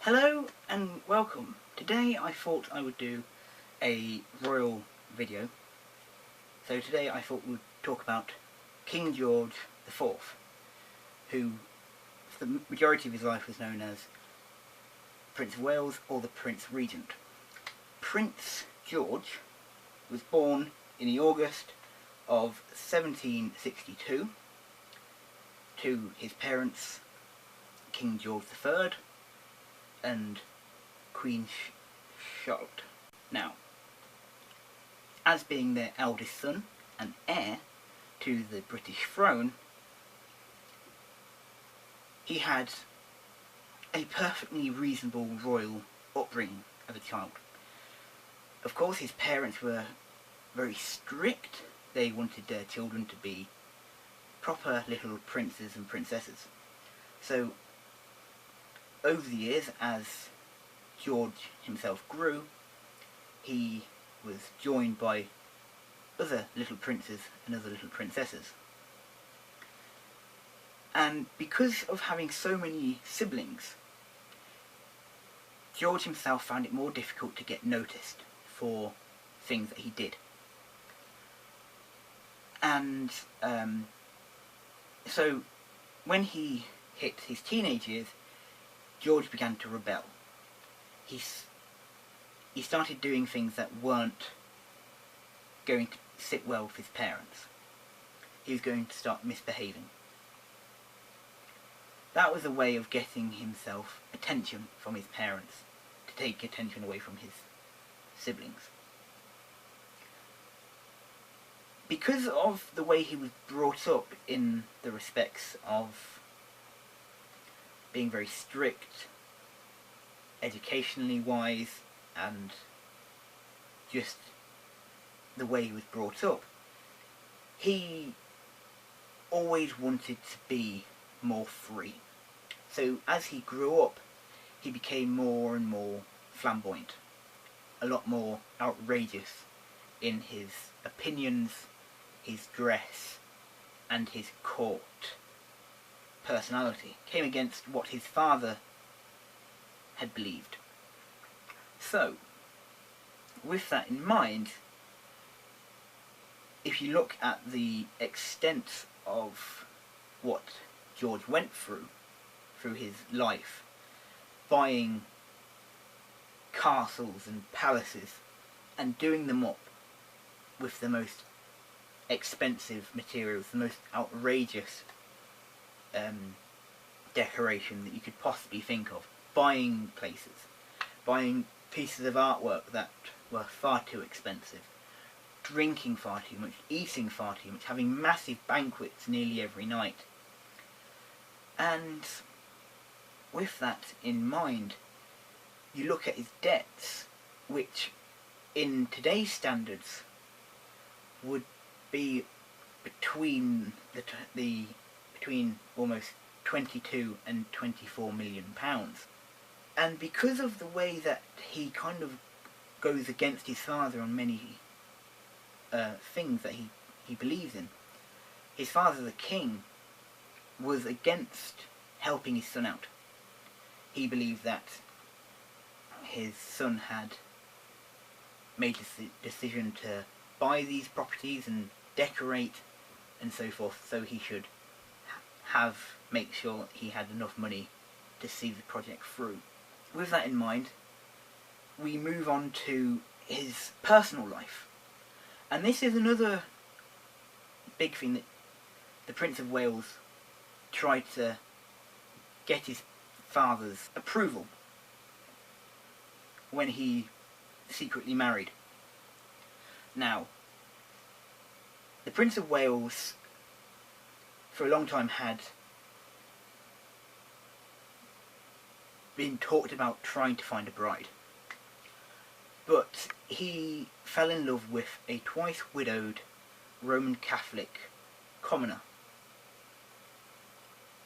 Hello and welcome. Today I thought I would do a royal video. So today I thought we'd talk about King George IV, who for the majority of his life was known as Prince of Wales or the Prince Regent. Prince George was born in the August of 1762 to his parents King George III and Queen Charlotte. Now, as being their eldest son and heir to the British throne, he had a perfectly reasonable royal upbringing as a child. Of course, his parents were very strict. They wanted their children to be proper little princes and princesses. So, over the years, as George himself grew, he was joined by other little princes and other little princesses. And because of having so many siblings, George himself found it more difficult to get noticed for things that he did. And so when he hit his teenage years, George began to rebel. He started doing things that weren't going to sit well with his parents. He was going to start misbehaving. That was a way of getting himself attention from his parents, to take attention away from his siblings. Because of the way he was brought up in the respects of being very strict, educationally wise, and just the way he was brought up, he always wanted to be more free. So as he grew up, he became more and more flamboyant, a lot more outrageous in his opinions, his dress, and his court personality. Came against what his father had believed. So, with that in mind, if you look at the extent of what George went through his life, buying castles and palaces and doing them up with the most expensive materials, the most outrageous decoration that you could possibly think of, buying places, buying pieces of artwork that were far too expensive, drinking far too much, eating far too much, having massive banquets nearly every night. And with that in mind, you look at his debts, which in today's standards would be between almost 22 and 24 million pounds. And because of the way that he kind of goes against his father on many things that he believes in, his father, the king, was against helping his son out. He believed that his son had made the decision to buy these properties and decorate and so forth, so he should make sure he had enough money to see the project through. With that in mind, we move on to his personal life. And this is another big thing that the Prince of Wales tried to get his father's approval when he secretly married. Now, the Prince of Wales for a long time had been talked about trying to find a bride, but he fell in love with a twice widowed Roman Catholic commoner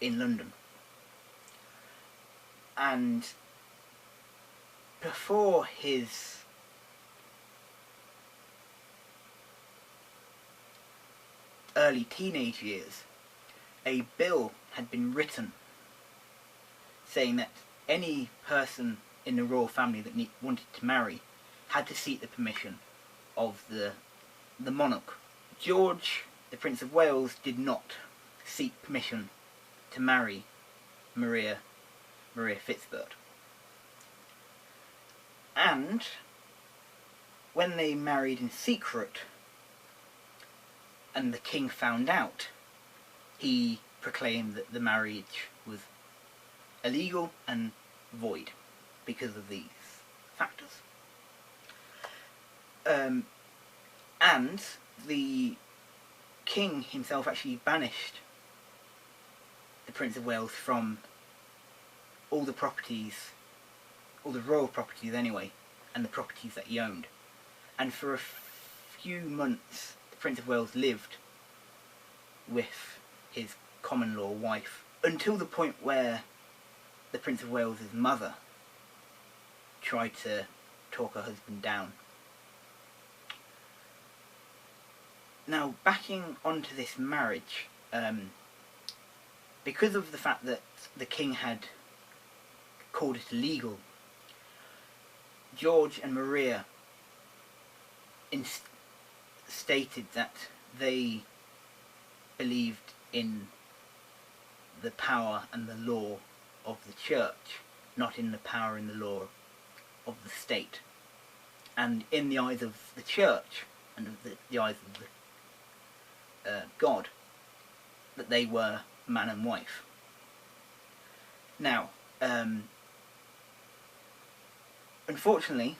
in London. And before his early teenage years, a bill had been written saying that any person in the royal family that wanted to marry had to seek the permission of the monarch. George, the Prince of Wales, did not seek permission to marry Maria Fitzbert. And when they married in secret and the king found out, he proclaimed that the marriage was illegal and void because of these factors. And the king himself actually banished the Prince of Wales from all the properties, all the royal properties anyway, and the properties that he owned. And for a few months, the Prince of Wales lived with his common law wife, until the point where the Prince of Wales' mother tried to talk her husband down. Now, backing onto this marriage, because of the fact that the king had called it illegal, George and Maria stated that they believed in the power and the law of the church, not in the power and the law of the state. And in the eyes of the church and of the eyes of the God, that they were man and wife. Now, unfortunately,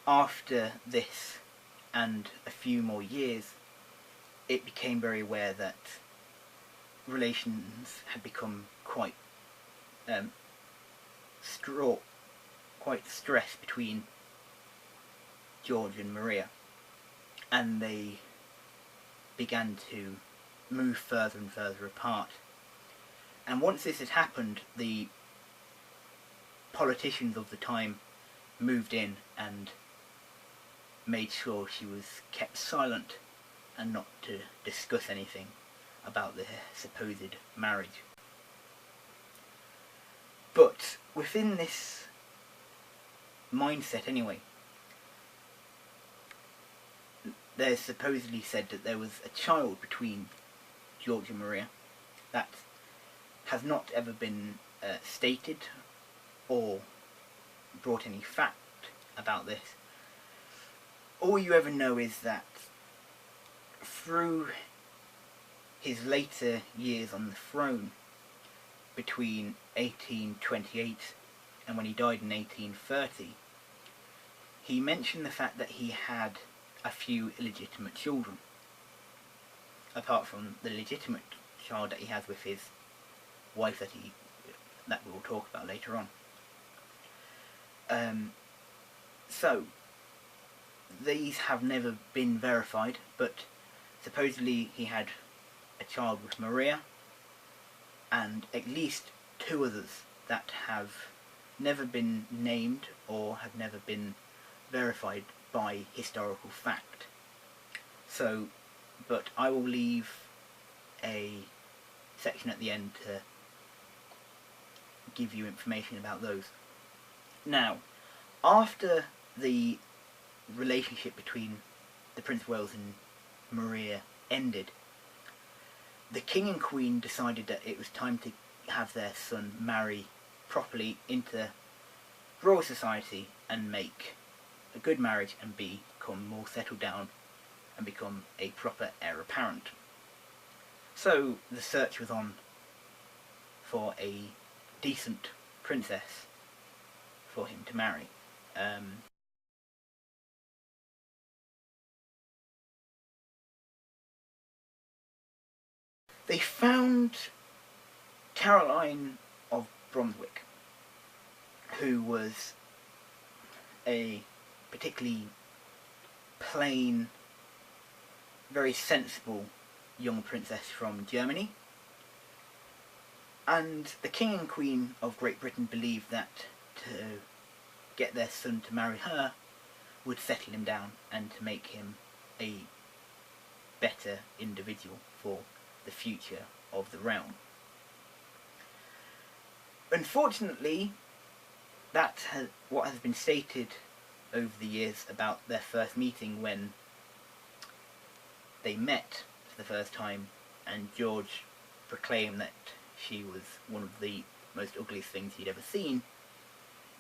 after this and a few more years, it became very aware that relations had become quite stressed between George and Maria, and they began to move further and further apart. And once this had happened, the politicians of the time moved in and made sure she was kept silent and not to discuss anything about the supposed marriage. But within this mindset anyway, there's supposedly said that there was a child between George and Maria that has not ever been stated or brought any fact about this. All you ever know is that through his later years on the throne, between 1828 and when he died in 1830, he mentioned the fact that he had a few illegitimate children, apart from the legitimate child that he has with his wife that we'll talk about later on. So these have never been verified, but supposedly he had a child with Maria and at least two others that have never been named or have never been verified by historical fact. So, but I will leave a section at the end to give you information about those. Now, after the relationship between the Prince of Wales and Maria ended, the King and Queen decided that it was time to have their son marry properly into royal society and make a good marriage and become more settled down and become a proper heir apparent. So the search was on for a decent princess for him to marry. They found Caroline of Brunswick, who was a particularly plain, very sensible young princess from Germany. And the King and Queen of Great Britain believed that to get their son to marry her would settle him down and to make him a better individual for the future of the realm. Unfortunately, what has been stated over the years about their first meeting when they met for the first time, and George proclaimed that she was one of the most ugliest things he'd ever seen,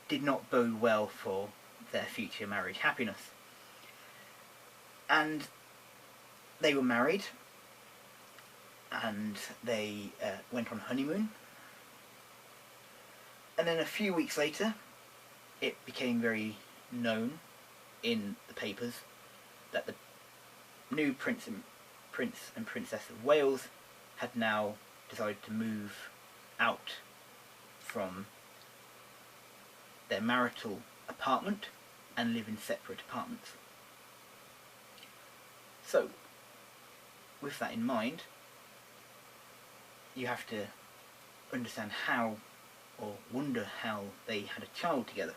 did not bode well for their future marriage happiness. And they were married, and they went on honeymoon. And then a few weeks later, it became very known in the papers that the new Prince and Princess of Wales had now decided to move out from their marital apartment and live in separate apartments. So, with that in mind, you have to understand how, or wonder how, they had a child together.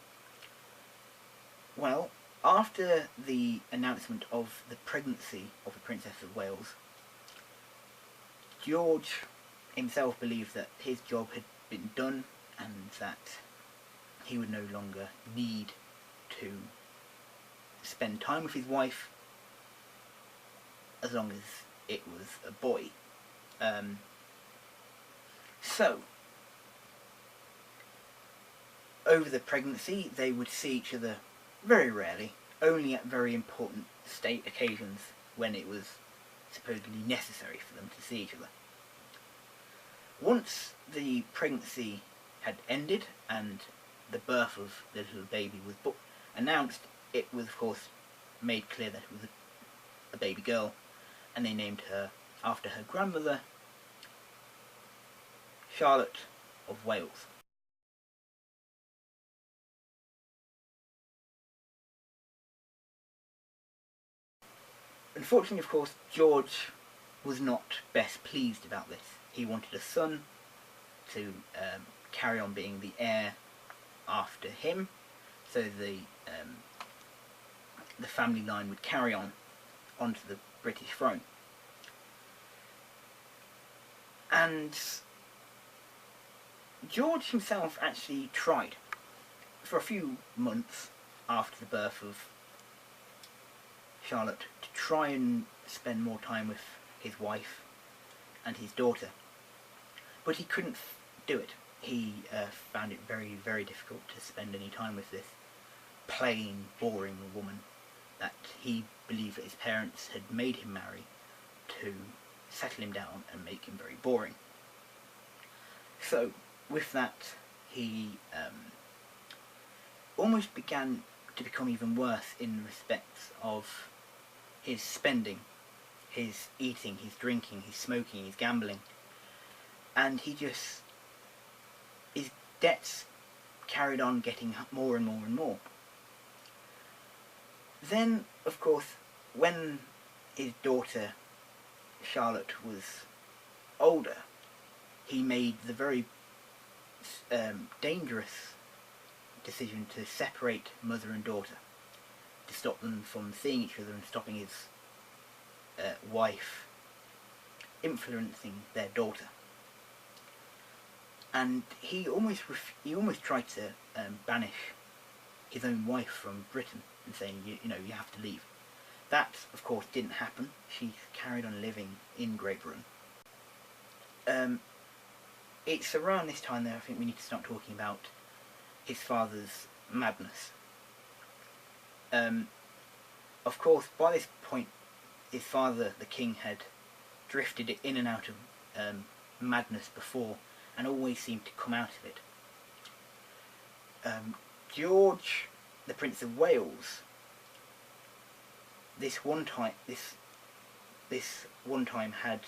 Well, after the announcement of the pregnancy of the Princess of Wales, George himself believed that his job had been done and that he would no longer need to spend time with his wife as long as it was a boy. So, over the pregnancy, they would see each other very rarely, only at very important state occasions when it was supposedly necessary for them to see each other. Once the pregnancy had ended and the birth of the little baby was announced, it was of course made clear that it was a baby girl, and they named her after her grandmother, Charlotte of Wales. Unfortunately, of course, George was not best pleased about this. He wanted a son to carry on being the heir after him, so the family line would carry on onto the British throne. And George himself actually tried for a few months after the birth of Charlotte to try and spend more time with his wife and his daughter, but he couldn't do it. He found it very, very difficult to spend any time with this plain, boring woman that he believed that his parents had made him marry to settle him down and make him very boring. So, with that, he almost began to become even worse in respects of his spending, his eating, his drinking, his smoking, his gambling, and his debts carried on getting more and more and more. Then, of course, when his daughter Charlotte was older, he made the very dangerous decision to separate mother and daughter, to stop them from seeing each other and stopping his wife influencing their daughter. And he almost tried to banish his own wife from Britain and saying, you know, you have to leave. That, of course, didn't happen. She carried on living in Great Britain. It's around this time that I think we need to start talking about his father's madness. Of course, by this point, his father, the king, had drifted in and out of madness before, and always seemed to come out of it. George, the Prince of Wales, this one time had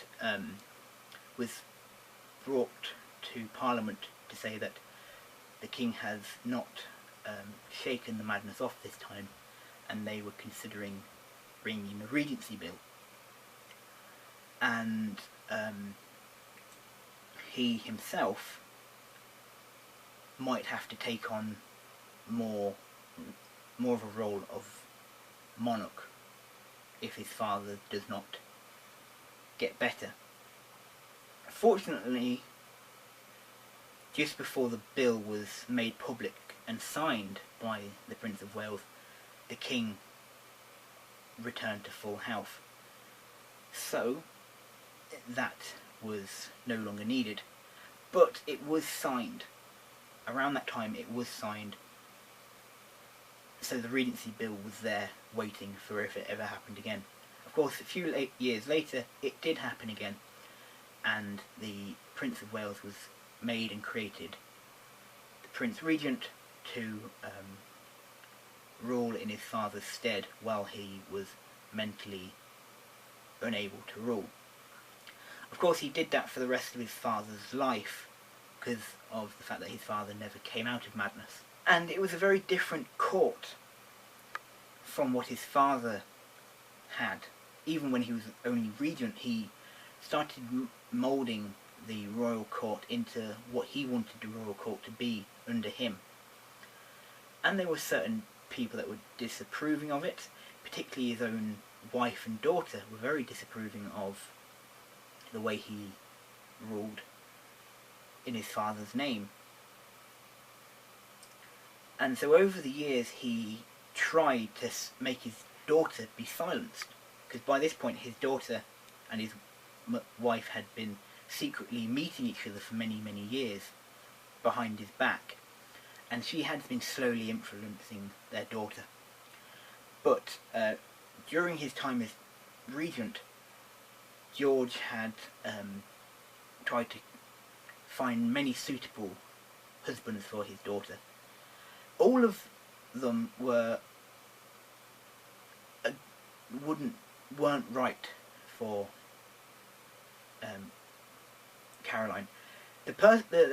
was brought to Parliament to say that the king has not shaken the madness off this time, and they were considering bringing a regency bill. And he himself might have to take on more of a role of monarch if his father does not get better. Fortunately, just before the bill was made public and signed by the Prince of Wales, the King returned to full health. So that was no longer needed. But it was signed. Around that time it was signed. So the Regency Bill was there waiting for if it ever happened again. Of course, a few years later it did happen again, and the Prince of Wales was made and created the Prince Regent to rule in his father's stead while he was mentally unable to rule. Of course, he did that for the rest of his father's life because of the fact that his father never came out of madness. And it was a very different court from what his father had. Even when he was only regent, he started moulding the royal court into what he wanted the royal court to be under him. And there were certain people that were disapproving of it, particularly his own wife and daughter were very disapproving of the way he ruled in his father's name. And so over the years he tried to make his daughter be silenced, because by this point his daughter and his wife had been secretly meeting each other for many, many years behind his back, and she had been slowly influencing their daughter. But during his time as regent, George had tried to find many suitable husbands for his daughter. All of them weren't right for Caroline. There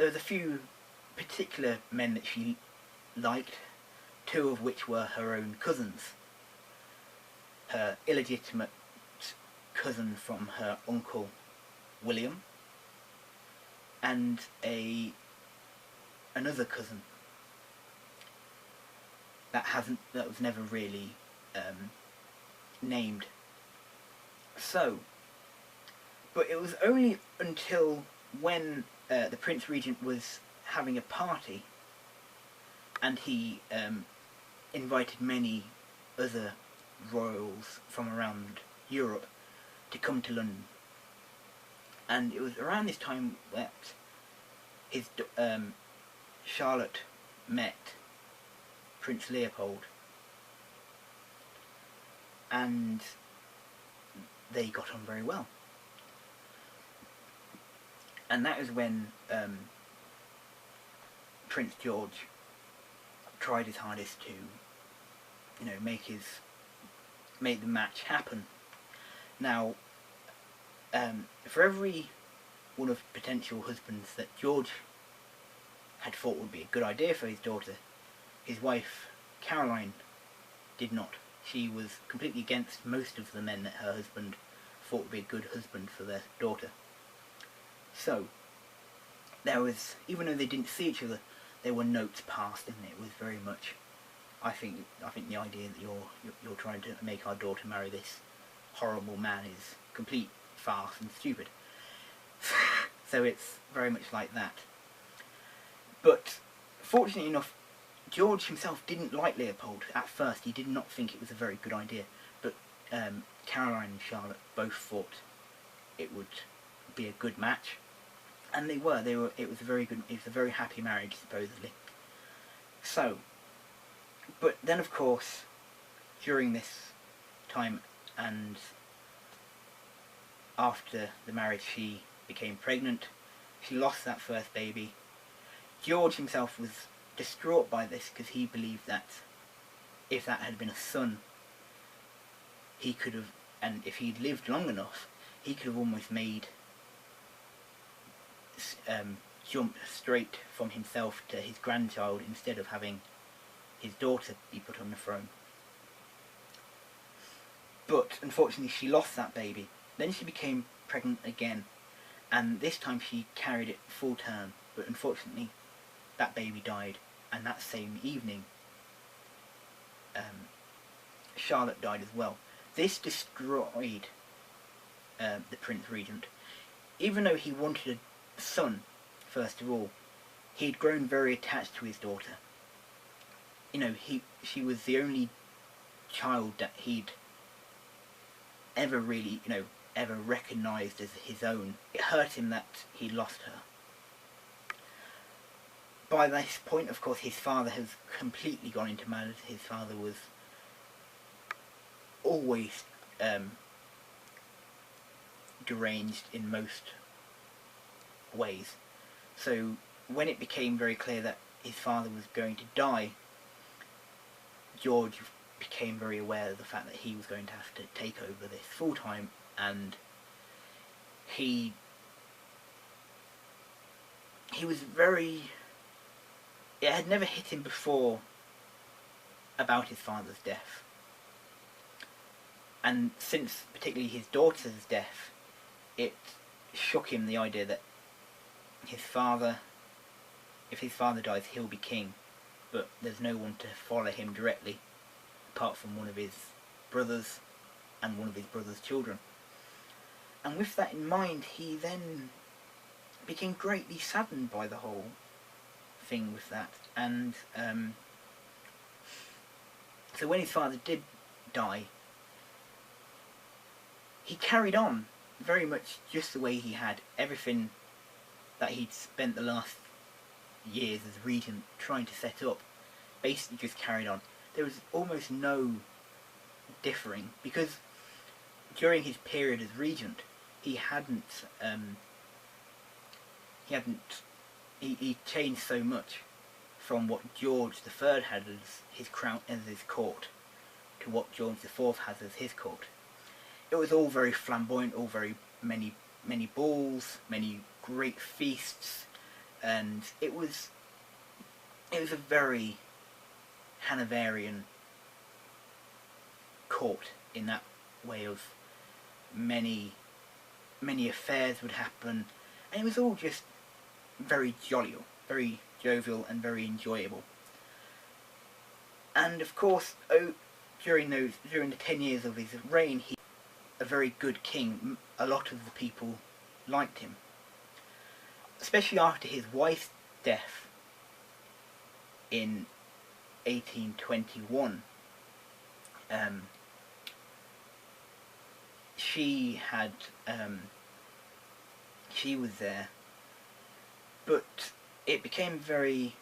was a few particular men that she liked, two of which were her own cousins. Her illegitimate cousin from her uncle William, and another cousin that was never really named. So, but it was only until when the Prince Regent was having a party, and he invited many other royals from around Europe to come to London. And it was around this time that his Charlotte met Prince Leopold, and they got on very well. And that is when Prince George tried his hardest to, make the match happen. Now, for every one of potential husbands that George had thought would be a good idea for his daughter, his wife Caroline did not. She was completely against most of the men that her husband thought would be a good husband for their daughter. So, there was, even though they didn't see each other, there were notes passed, and it was very much, I think the idea that you're trying to make our daughter marry this horrible man is complete farce and stupid. So it's very much like that. But fortunately enough, George himself didn't like Leopold at first. He did not think it was a very good idea. But Caroline and Charlotte both thought it would be a good match, and they were. It was a very happy marriage, supposedly. So, but then of course, during this time and after the marriage, she became pregnant. She lost that first baby. George himself was distraught by this, because he believed that if that had been a son, he could have, and if he'd lived long enough, he could have almost made jump straight from himself to his grandchild instead of having his daughter be put on the throne. But unfortunately she lost that baby. Then she became pregnant again, and this time she carried it full term, but unfortunately that baby died, and that same evening Charlotte died as well. This destroyed the Prince Regent. Even though he wanted a son, first of all, he'd grown very attached to his daughter. She was the only child that he'd ever really, ever recognised as his own. It hurt him that he lost her. By this point, of course, his father has completely gone into madness. His father was always deranged in most ways. So when it became very clear that his father was going to die, George became very aware of the fact that he was going to have to take over this full time, and he was very... It had never hit him before about his father's death. And since particularly his daughter's death, it shook him, the idea that his father, if his father dies, he'll be king, but there's no one to follow him directly apart from one of his brothers and one of his brother's children. And with that in mind, he then became greatly saddened by the whole thing with that. And so when his father did die, he carried on very much just the way he had. Everything that he'd spent the last years as regent trying to set up basically just carried on. There was almost no differing, because during his period as regent, he changed so much from what George III had as his crown, as his court, to what George IV has as his court. It was all very flamboyant, all very many balls, many great feasts, and it was a very Hanoverian court in that way of many affairs would happen, and it was all just very jovial, very jovial and very enjoyable. And of course, during the 10 years of his reign, he was a very good king. A lot of the people liked him, especially after his wife's death in 1821. She was there, but it became very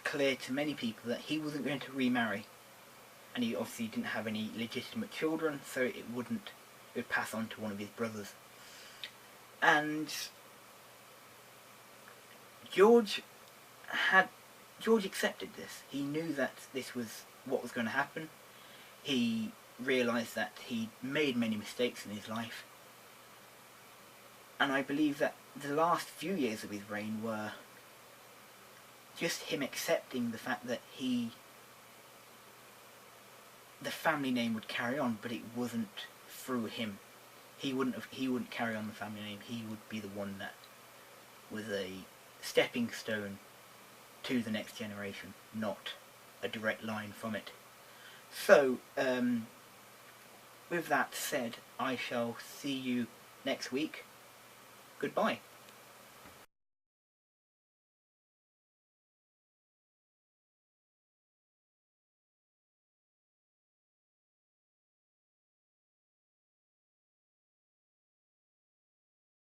clear to many people that he wasn't going to remarry, and he obviously didn't have any legitimate children, so it would pass on to one of his brothers. And George accepted this. He knew that this was what was going to happen. He realised that he'd made many mistakes in his life, and I believe that the last few years of his reign were just him accepting the fact that the family name would carry on, but it wasn't through him. He wouldn't carry on the family name. He would be the one that was a stepping stone to the next generation, not a direct line from it. So, with that said, I shall see you next week. Goodbye.